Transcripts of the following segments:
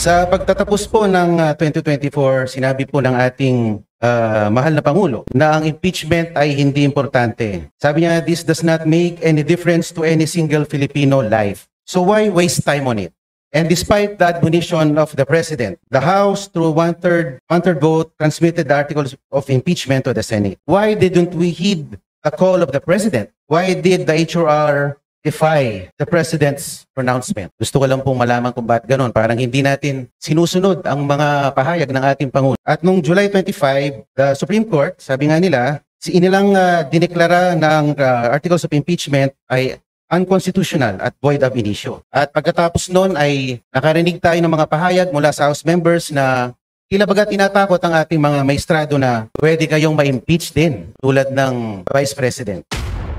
Sa pagtatapos po ng 2024, sinabi po ng ating mahal na Pangulo na ang impeachment ay hindi importante. Sabi niya, this does not make any difference to any single Filipino life. So why waste time on it? And despite the admonition of the President, the House, through one-third vote, transmitted the articles of impeachment to the Senate. Why didn't we heed the call of the President? Why did the HRR defy the President's pronouncement? Gusto ko lang pong malaman kung bakit ganun. Parang hindi natin sinusunod ang mga pahayag ng ating Pangulo. At noong July 25, the Supreme Court, sabi nga nila, inilang dineklara ng articles of impeachment ay unconstitutional at void ab initio. At pagkatapos noon ay nakarinig tayo ng mga pahayag mula sa House members na tila baga tinatakot ang ating mga maestrado na pwede kayong ma-impeach din tulad ng Vice President.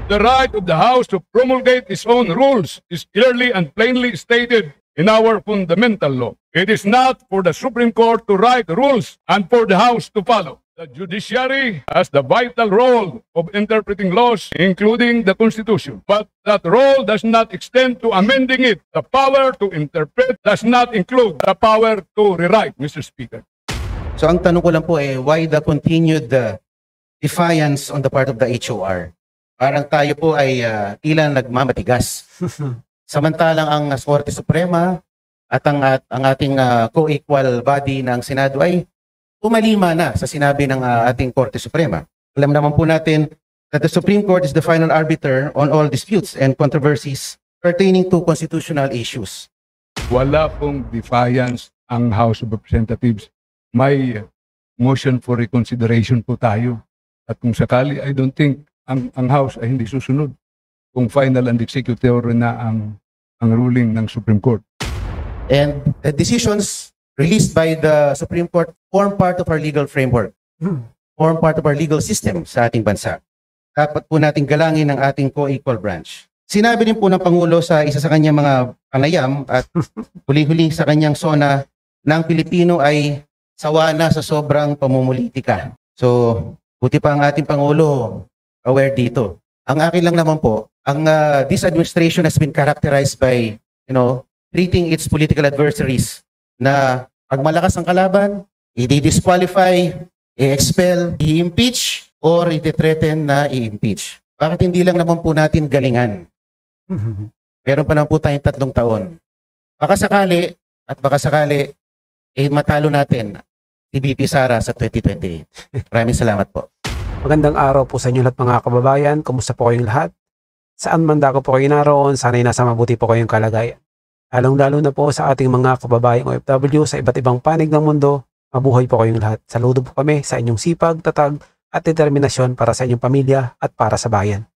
The right of the House to promulgate its own rules is clearly and plainly stated in our fundamental law. It is not for the Supreme Court to write rules and for the House to follow. The judiciary has the vital role of interpreting laws, including the Constitution. But that role does not extend to amending it. The power to interpret does not include the power to rewrite, Mr. Speaker. So ang tanong ko lang po why the continued defiance on the part of the HOR? Parang tayo po ay tila nagmamatigas. Samantalang ang Korte Suprema at ang ating co-equal body ng Senado ay tumalima na sa sinabi ng ating Korte Suprema. Alam naman po natin that the Supreme Court is the final arbiter on all disputes and controversies pertaining to constitutional issues. Wala pong defiance ang House of Representatives. May motion for reconsideration po tayo. At kung sakali, I don't think ang House ay hindi susunod kung final and executive na ang ruling ng Supreme Court. And the decisions released by the Supreme Court form part of our legal framework, form part of our legal system sa ating bansa. Dapat po natin galangin ang ating co-equal branch. Sinabi rin po ng Pangulo sa isa sa kanyang mga panayam at huli-huli sa kanyang sona na ang Pilipino ay sawa na sa sobrang pamumulitika. So, buti pa ang ating Pangulo aware dito. Ang akin lang naman po, this administration has been characterized by, treating its political adversaries na pag malakas ang kalaban, i-disqualify, i-expel, i-impeach, or i-threaten na i-impeach. Bakit hindi lang naman po natin galingan? Meron pa naman po tayong 3 taon. Baka sakali, matalo natin si VP Sara sa 2028. Maraming salamat po. Magandang araw po sa inyo lahat mga kababayan. Kumusta po kayong lahat? Saan man dako po kayo naroon, sana'y nasa mabuti po kayong kalagayan. Lalong-lalo na po sa ating mga kababayang OFW sa iba't ibang panig ng mundo, mabuhay po kayong lahat. Saludo po kami sa inyong sipag, tatag at determinasyon para sa inyong pamilya at para sa bayan.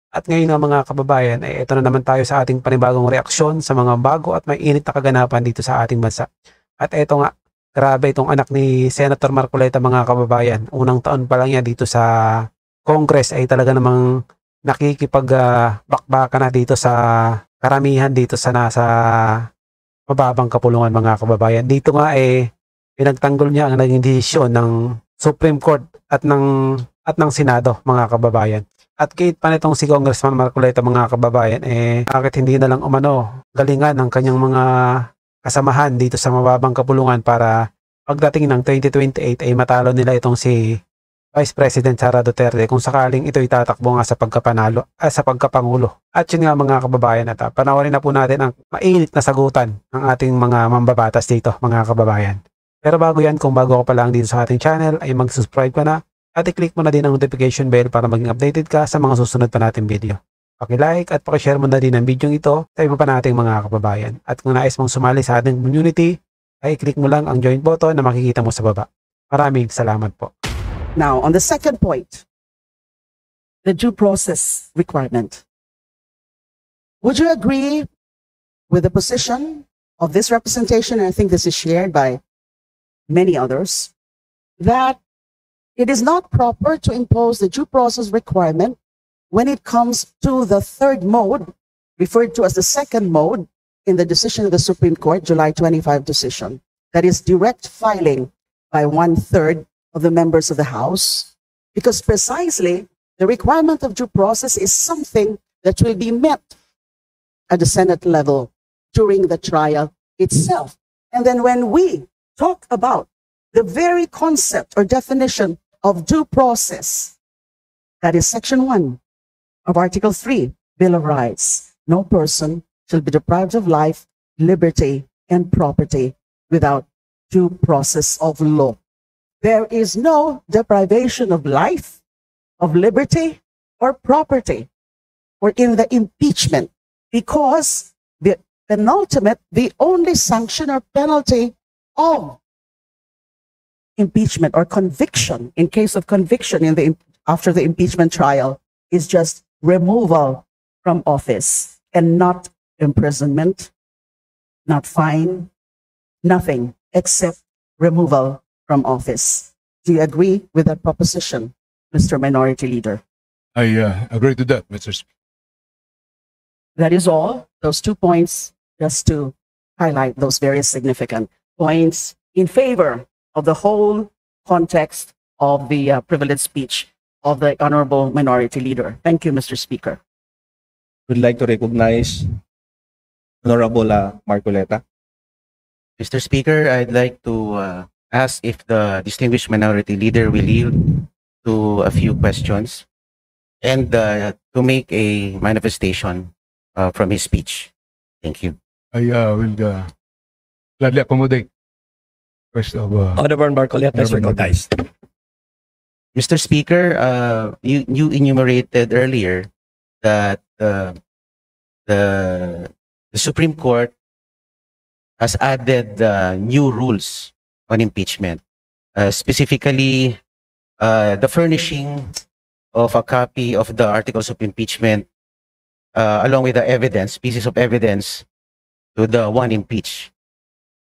At ngayon nga mga kababayan, ito na naman tayo sa ating panibagong reaksyon sa mga bago at may init na kaganapan dito sa ating bansa. At ito nga, grabe itong anak ni Senator Marcoleta mga kababayan. Unang taon pa lang yan dito sa Congress ay talaga namang nakikipag-bakbaka na dito sa karamihan dito sa nasa mababang kapulungan mga kababayan. Dito nga pinagtanggol niya ang naging desisyon ng Supreme Court at ng Senado mga kababayan. At kahit pa nitong si Congressman Marcoleta mga kababayan, bakit hindi na lang galingan ng kanyang mga kasamahan dito sa mababang kapulungan para pagdating ng 2028 ay matalo nila itong si Vice President Sara Duterte kung sakaling ito itatakbo nga sa pagkapangulo. At yun nga mga kababayan, at panoorin na po natin ang mainit na sagutan ng ating mga mambabatas dito mga kababayan. Pero bago yan, kung bago ka pa lang dito sa ating channel ay mag-subscribe ka na at i-click mo na din ang notification bell para maging updated ka sa mga susunod pa nating video. Paki-like at paki-share mo na din ang video ito sa iba pa nating mga kababayan. At kung nais mong sumali sa ating community, ay i-click mo lang ang join button na makikita mo sa baba. Maraming salamat po. Now, on the second point, the due process requirement. Would you agree with the position of this representation, and I think this is shared by many others, that it is not proper to impose the due process requirement when it comes to the third mode, referred to as the second mode in the decision of the Supreme Court, July 25 decision, that is direct filing by 1/3 of the members of the House, because precisely the requirement of due process is something that will be met at the Senate level during the trial itself. And then when we talk about the very concept or definition of due process, that is Section 1 of Article 3, Bill of Rights, no person shall be deprived of life, liberty, and property without due process of law. There is no deprivation of life, of liberty, or property, or in the impeachment, because the penultimate, the only sanction or penalty of impeachment or conviction, in case of conviction after the impeachment trial, is just removal from office and not imprisonment, not fine, nothing except removal from office. Do you agree with that proposition, Mr. Minority Leader? I agree to that, Mr. Speaker. That is all. Those 2 points, just to highlight those very significant points in favor of the whole context of the privileged speech of the Honorable Minority Leader. Thank you, Mr. Speaker. Would like to recognize Honorable Marcoleta. Mr. Speaker, I'd like to ask if the distinguished minority leader will yield to a few questions and to make a manifestation from his speech. Thank you. I will gladly accommodate request of Honorable Marcoleta is Honorable recognized. Mr. Speaker, you enumerated earlier that the Supreme Court has added new rules on impeachment, specifically the furnishing of a copy of the articles of impeachment along with the evidence, pieces of evidence to the one impeached.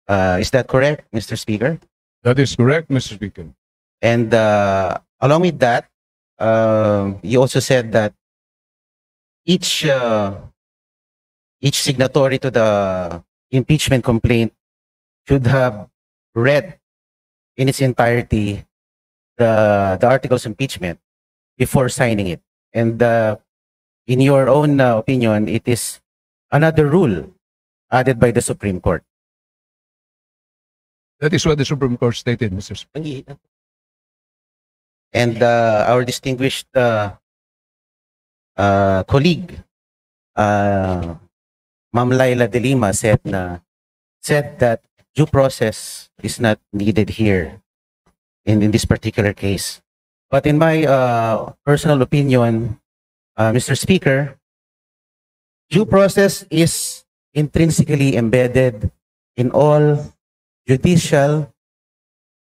Is that correct, Mr. Speaker? That is correct, Mr. Speaker. And along with that, you also said that each signatory to the impeachment complaint should have read in its entirety the articles of impeachment before signing it. And in your own opinion, it is another rule added by the Supreme Court. That is what the Supreme Court stated, Mr. Speaker. And our distinguished colleague, Ma'am Laila De Lima, said that due process is not needed here in this particular case. But in my personal opinion, Mr. Speaker, due process is intrinsically embedded in all judicial,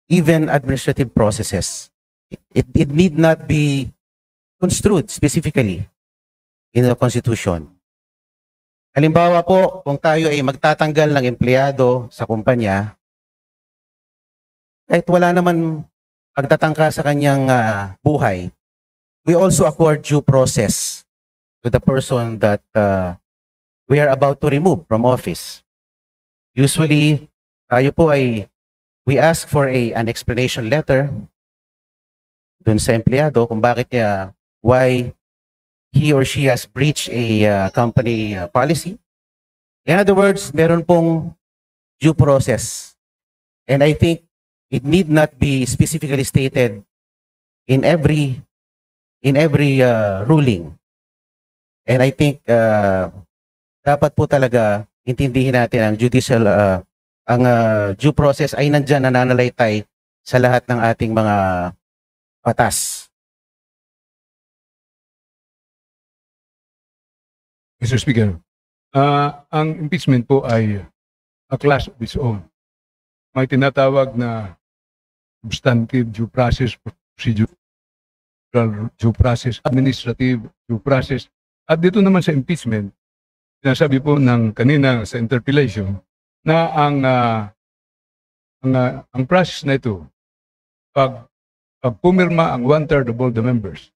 even administrative processes. It need not be construed specifically in the Constitution. Halimbawa po, kung tayo ay magtatanggal ng empleyado sa kumpanya, kahit wala naman pagtatangka sa kanyang buhay, we also accord due process to the person that we are about to remove from office. Usually, tayo po we ask for an explanation letter dun sa empleyado kung bakit why he or she has breached a company policy. In other words, meron pong due process. And I think it need not be specifically stated in every ruling. And I think dapat po talaga intindihin natin ang judicial ang due process ay nandyan, nananalaytay sa lahat ng ating mga batas. Mr. Speaker, ang impeachment po ay a class of its own. May tinatawag na substantive due process, procedural due process, administrative due process. At dito naman sa impeachment, sinasabi po ng kanina sa interpellation na ang process na ito, pag pumirma ang 1/3 of all the members,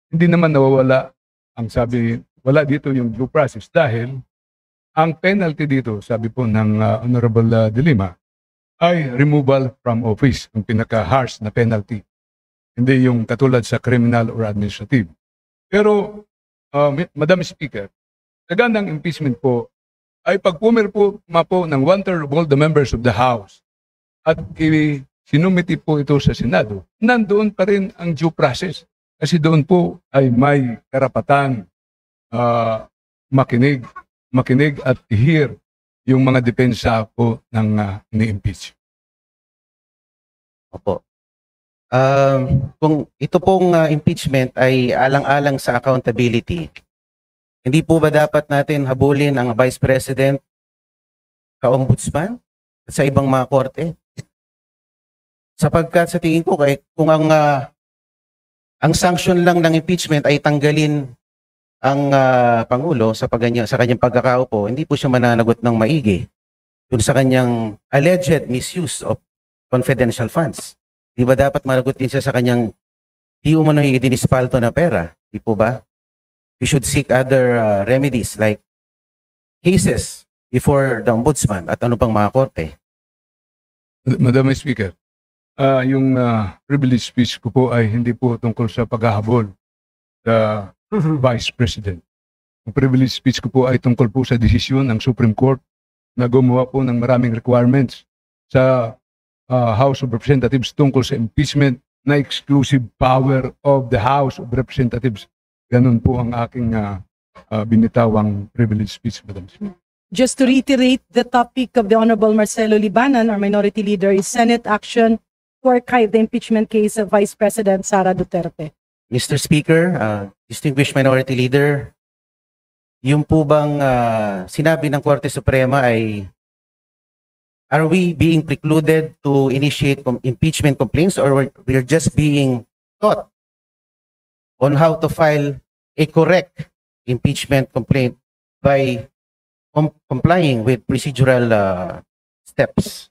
hindi naman nawawala ang sabi, wala dito yung due process dahil ang penalty dito, sabi po ng Honorable De Lima, ay removal from office, ang pinaka-harsh na penalty. Hindi yung katulad sa criminal or administrative. Pero, Madam Speaker, kagandang impeachment po ay pagpumirma po ng 1/3 of all the members of the House at sinumiti po ito sa Senado, nandoon pa rin ang due process. Kasi doon po ay may karapatan makinig at hear yung mga depensa po ng ni-impeach. Opo. Kung ito pong impeachment ay alang-alang sa accountability, hindi po ba dapat natin habulin ang Vice President sa Ombudsman at sa ibang mga korte? Sapagkat sa tingin ko, kung ang sanction lang ng impeachment ay tanggalin ang Pangulo sa kanyang pagkakaupo, hindi po siya mananagot ng maigi dun sa kanyang alleged misuse of confidential funds. Di ba dapat managot din siya sa kanyang di umano idinispalto na pera? Di po ba? We should seek other remedies like cases before the Ombudsman at ano pang mga korte. Madam Speaker, yung privilege speech ko po ay hindi po tungkol sa paghahabol sa Vice President. Yung privilege speech ko po ay tungkol po sa desisyon ng Supreme Court na gumawa po ng maraming requirements sa House of Representatives tungkol sa impeachment na exclusive power of the House of Representatives. Ganun po ang aking binitawang privilege speech, Madam Speaker. Just to reiterate, the topic of the Honorable Marcelo Libanan, our Minority Leader, is Senate action to archive the impeachment case of Vice President Sara Duterte. Mr. Speaker, distinguished Minority Leader, yung po bang sinabi ng Korte Suprema ay are we being precluded to initiate impeachment complaints or we're just being taught on how to file a correct impeachment complaint by complying with procedural steps?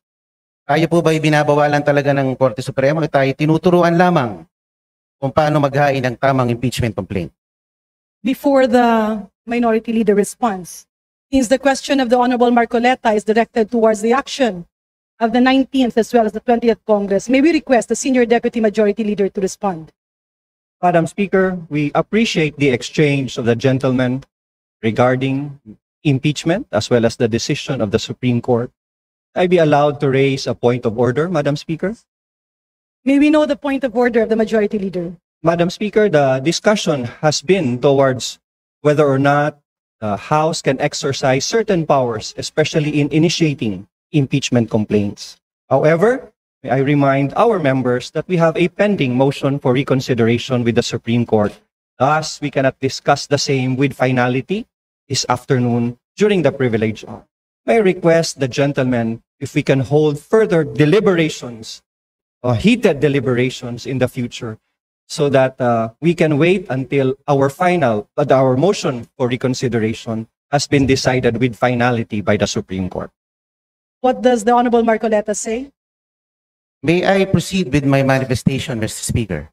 Tayo po ba binabawalan talaga ng Korte Suprema o tayo tinuturuan lamang kung paano maghain ng tamang impeachment complaint? Before the Minority Leader responds, since the question of the Honorable Marcoleta is directed towards the action of the 19th as well as the 20th Congress, may we request the Senior Deputy Majority Leader to respond? Madam Speaker, we appreciate the exchange of the gentlemen regarding impeachment as well as the decision of the Supreme Court. I be allowed to raise a point of order, Madam Speaker? May we know the point of order of the Majority Leader? Madam Speaker, the discussion has been towards whether or not the House can exercise certain powers, especially in initiating impeachment complaints. However, may I remind our members that we have a pending motion for reconsideration with the Supreme Court. Thus, we cannot discuss the same with finality this afternoon during the privilege hour. May I request the gentlemen if we can hold further deliberations, heated deliberations in the future, so that we can wait until our motion for reconsideration has been decided with finality by the Supreme Court. What does the Honorable Marcoleta say? May I proceed with my manifestation, Mr. Speaker?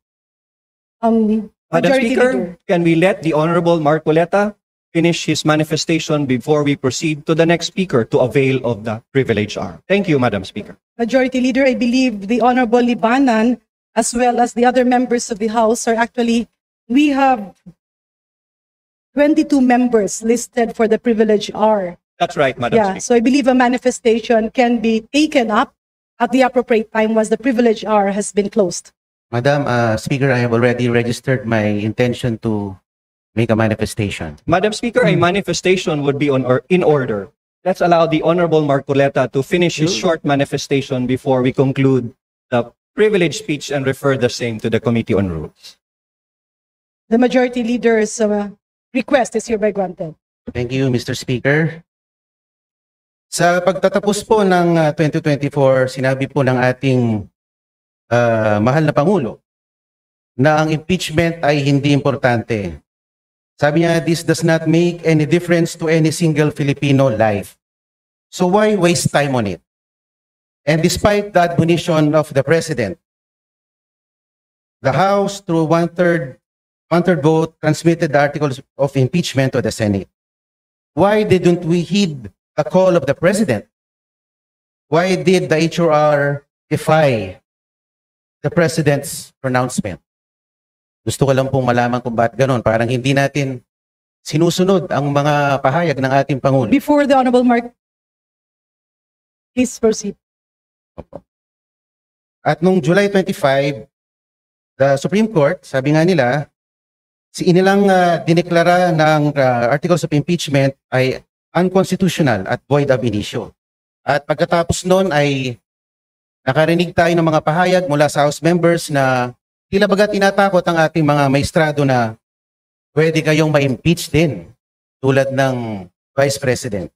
Madam Majority Speaker, Leader. can we let the Honorable Marcoleta finish his manifestation before we proceed to the next speaker to avail of the privilege hour? Thank you, Madam Speaker. Majority Leader, I believe the Honorable Libanan as well as the other members of the House are actually, we have 22 members listed for the privilege hour. That's right, Madam Yeah, Speaker. so I believe a manifestation can be taken up at the appropriate time once the privilege hour has been closed. Madam Speaker, I have already registered my intention to make a manifestation. Madam Speaker, a manifestation would be in order. Let's allow the Honorable Marcoleta to finish his short manifestation before we conclude the privilege speech and refer the same to the Committee on Rules. The Majority Leader's request is hereby granted. Thank you, Mr. Speaker. Sa pagtatapos po ng 2024, sinabi po ng ating mahal na Pangulo na ang impeachment ay hindi importante. Sabi niya, this does not make any difference to any single Filipino life. So why waste time on it? And despite the admonition of the President, the House, through one-third vote, transmitted the articles of impeachment to the Senate. Why didn't we heed the call of the President? Why did the HRR defy the President's pronouncement? Gusto ko lang pong malaman kung bakit ganun. Parang hindi natin sinusunod ang mga pahayag ng ating Pangulo. Before the Honorable Mark, please proceed. Opo. At nung July 25, the Supreme Court, sabi nga nila, inilang dineklara ng articles of impeachment ay unconstitutional at void ab initio. At pagkatapos noon ay nakarinig tayo ng mga pahayag mula sa House members na tila baga tinatakot ang ating mga maestrado na pwede kayong ma-impeach din tulad ng Vice President.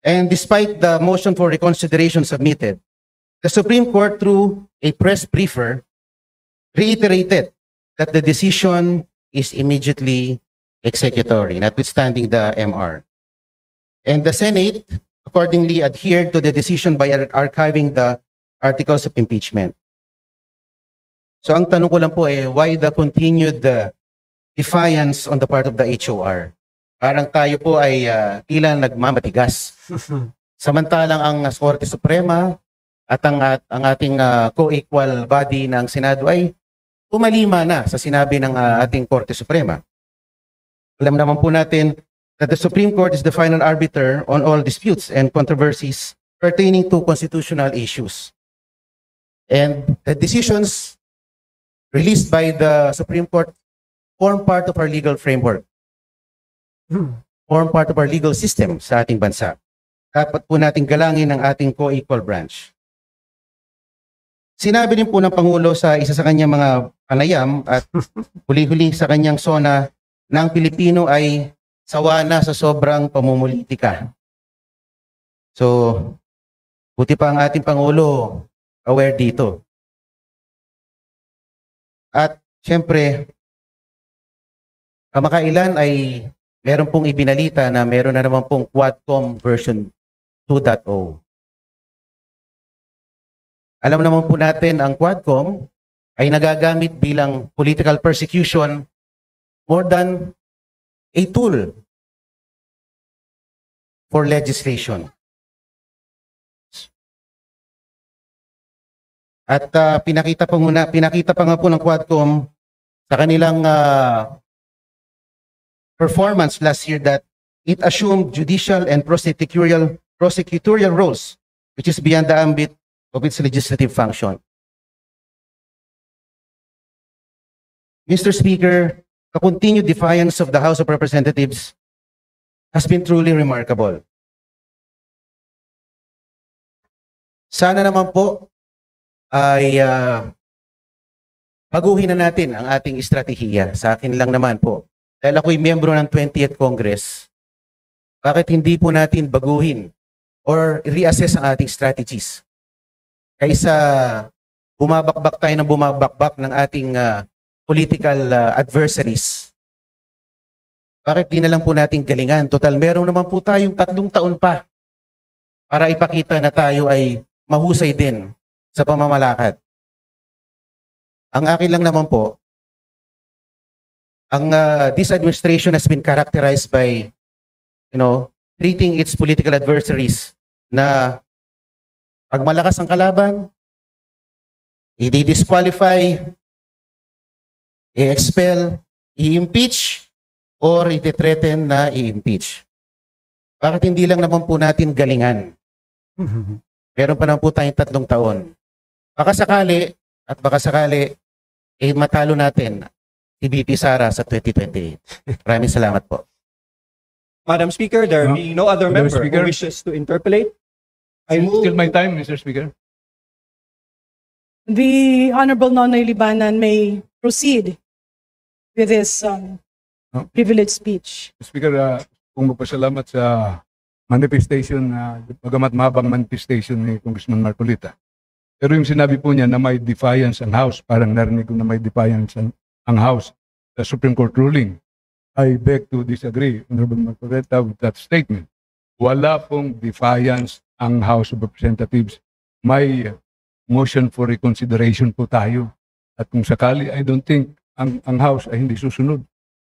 And despite the motion for reconsideration submitted, the Supreme Court, through a press briefer, reiterated that the decision is immediately executory, notwithstanding the MR. And the Senate accordingly adhered to the decision by archiving the articles of impeachment. So ang tanong ko lang po why the continued defiance on the part of the HOR? Parang tayo po ay tila nagmamatigas. Samantalang ang Korte Suprema at ang ating co-equal body ng Senado ay tumalima na sa sinabi ng ating Korte Suprema. Alam naman po natin that the Supreme Court is the final arbiter on all disputes and controversies pertaining to constitutional issues. And the decisions released by the Supreme Court form part of our legal framework, form part of our legal system sa ating bansa. Dapat po nating galangin ang ating co-equal branch. Sinabi din po ng Pangulo sa isa sa kanyang mga panayam at huli-huli sa kanyang sona na ang Pilipino ay sawa na sa sobrang pamumulitika. So, buti pa ang ating Pangulo aware dito. At syempre, kamakailan ay meron pong ibinalita na meron na naman pong Quadcom version 2.0. Alam naman po natin ang Quadcom ay nagagamit bilang political persecution more than a tool for legislation. At pinakita pa nga po ng Quadcom sa kanilang performance last year that it assumed judicial and prosecutorial roles, which is beyond the ambit of its legislative function. Mr. Speaker, the continued defiance of the House of Representatives has been truly remarkable. Sana naman po ay baguhin na natin ang ating estratehiya. Sa akin lang naman po. Dahil ako'y miyembro ng 20th Congress, bakit hindi po natin baguhin or reassess ang ating strategies? Kaysa bumabakbak tayo ng bumabakbak ng ating political adversaries. Bakit di na lang po natin galingan? Total, meron naman po tayong 3 taon pa para ipakita na tayo ay mahusay din sa pamamalakad. Ang akin lang naman po, this administration has been characterized by, treating its political adversaries na pag malakas ang kalaban, i-disqualify, i-expel, i-impeach, or i-threaten na i-impeach. Bakit hindi lang naman po natin galingan? Meron pa naman po tayong 3 taon. Baka sakali, matalo natin si VP Sara sa 2028. Maraming salamat po. Madam Speaker, there being no other Madam member Speaker. who wishes to interpolate, I move. Still my time, Mr. Speaker. The Honorable Nonoy Libanan may proceed with his privileged speech. Speaker, kung magpasalamat sa manifestation, bagamat mahabang manifestation ni Congressman Marcolita. Pero yung sinabi po niya na may defiance ang House, parang narinig ko na may defiance ang House sa Supreme Court ruling. I beg to disagree, Honorable Marcolita, with that statement. Wala pong defiance ang House of Representatives. May motion for reconsideration po tayo. At kung sakali, I don't think ang House ay hindi susunod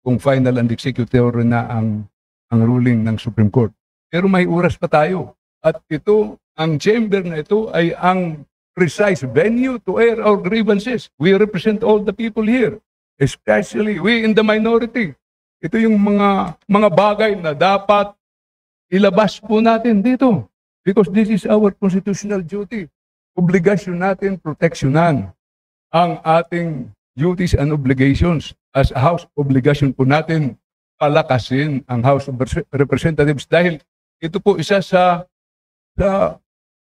kung final and executory na ang ruling ng Supreme Court. Pero may oras pa tayo. At ito, ang chamber na ito ay ang precise venue to air our grievances. We represent all the people here, especially we in the minority. Ito yung mga bagay na dapat ilabas po natin dito. Because this is our constitutional duty. Obligasyon natin proteksyonan ang ating duties and obligations. As a House, obligasyon po natin palakasin ang House of Representatives dahil ito po isa sa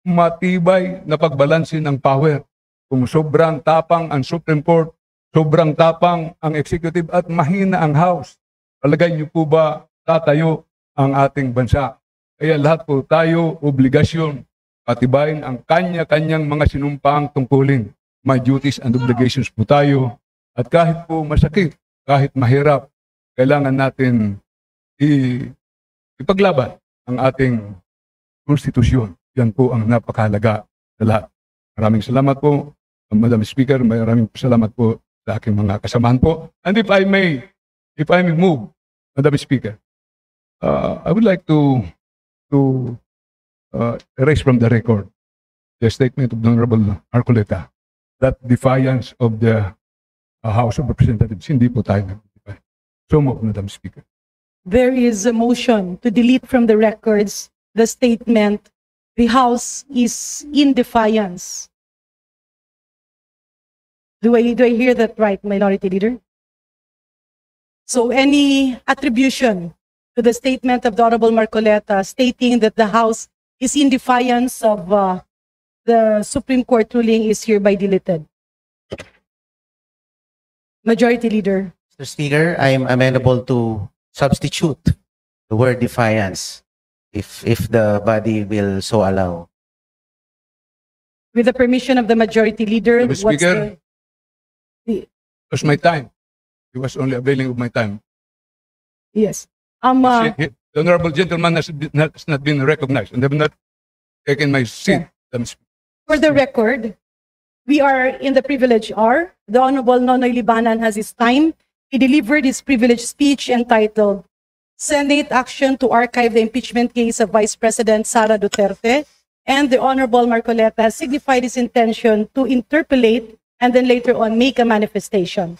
matibay na pagbalansin ng power. Kung sobrang tapang ang Supreme Court, sobrang tapang ang Executive at mahina ang House, palagay niyo po ba tatayo ang ating bansa? Kaya lahat po tayo obligasyon patibayin ang kanya-kanyang mga sinumpaang tungkulin. May duties and obligations po tayo. At kahit po masakit, kahit mahirap, kailangan natin ipaglaban ang ating konstitusyon. Yan po ang napakahalaga sa lahat. Maraming salamat po, Madam Speaker. Maraming salamat po sa aking mga kasamahan po. And if I may move, Madam Speaker, I would like to erase from the record the statement of the Honorable Marcoleta that defiance of the House of Representatives. Hindi po tayo nag-defy. So move, Madam Speaker. There is a motion to delete from the records the statement, "The House is in defiance." Do I hear that right, Minority Leader? So any attribution to the statement of the Honorable Marcoleta stating that the House is in defiance of the Supreme Court ruling is hereby deleted. Majority Leader. Mr. Speaker, I am amenable to substitute the word defiance if the body will so allow. With the permission of the Majority Leader, Mr. Speaker, it was my time. He was only availing of my time. yes. The honorable gentleman has not been recognized and have not taken my seat. Madam Speaker. For the record, we are in the privilege hour. The Honorable Nonoy Libanan has his time. He delivered his privileged speech entitled Senate Action to Archive the Impeachment Case of Vice President Sara Duterte. And the Honorable Marcoleta has signified his intention to interpolate and then later on make a manifestation.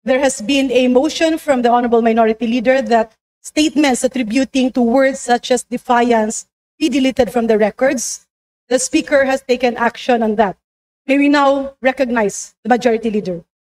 There has been a motion from the Honorable Minority Leader that statements attributing to words such as defiance be deleted from the records. The Speaker has taken action on that. May we now recognize the Majority Leader.